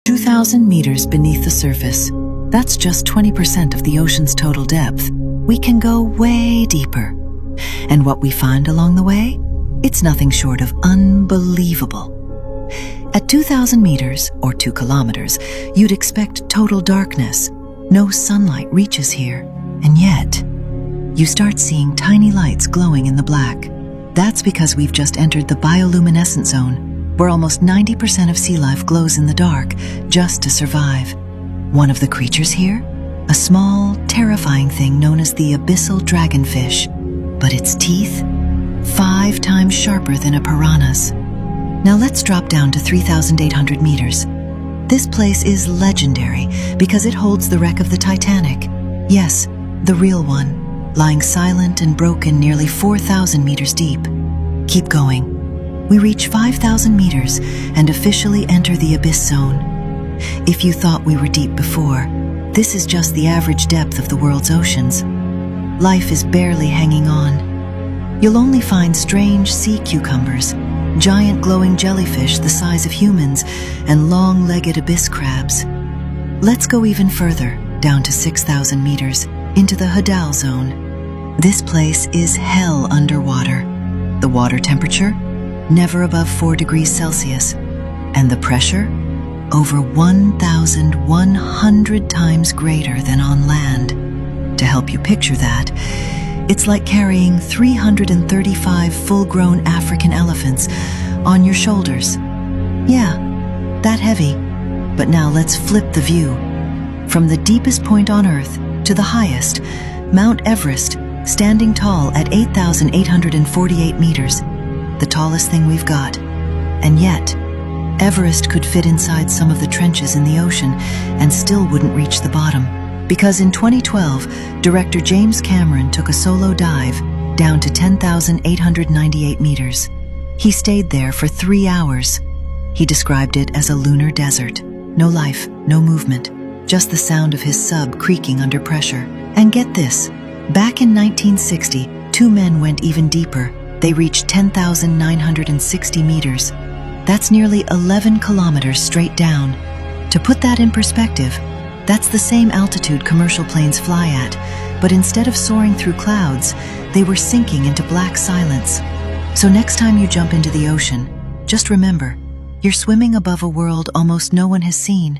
2,000 meters beneath the surface. That's just 20% of the ocean's total depth. We can go way deeper. And what we find along the way? It's nothing short of unbelievable. At 2,000 meters, or 2 kilometers, you'd expect total darkness. No sunlight reaches here. And yet, you start seeing tiny lights glowing in the black. That's because we've just entered the bioluminescent zone, where almost 90% of sea life glows in the dark just to survive. One of the creatures here? A small, terrifying thing known as the abyssal dragonfish. But its teeth? 5 times sharper than a piranha's. Now let's drop down to 3,800 meters. This place is legendary because it holds the wreck of the Titanic. Yes, the real one, lying silent and broken nearly 4,000 meters deep. Keep going. We reach 5,000 meters and officially enter the abyss zone. If you thought we were deep before, this is just the average depth of the world's oceans. Life is barely hanging on. You'll only find strange sea cucumbers, giant glowing jellyfish the size of humans, and long-legged abyss crabs. Let's go even further, down to 6,000 meters, into the Hadal zone. This place is hell underwater. The water temperature? Never above 4 degrees Celsius. And the pressure? Over 1,100 times greater than on land. To help you picture that, it's like carrying 335 full-grown African elephants on your shoulders. Yeah, that heavy. But now let's flip the view. From the deepest point on Earth to the highest, Mount Everest, standing tall at 8,848 meters, the tallest thing we've got. And yet, Everest could fit inside some of the trenches in the ocean and still wouldn't reach the bottom. Because in 2012, director James Cameron took a solo dive down to 10,898 meters. He stayed there for 3 hours. He described it as a lunar desert. No life, no movement, just the sound of his sub creaking under pressure. And get this, back in 1960, 2 men went even deeper. They reached 10,960 meters. That's nearly 11 kilometers straight down. To put that in perspective, that's the same altitude commercial planes fly at, but instead of soaring through clouds, they were sinking into black silence. So next time you jump into the ocean, just remember, you're swimming above a world almost no one has seen.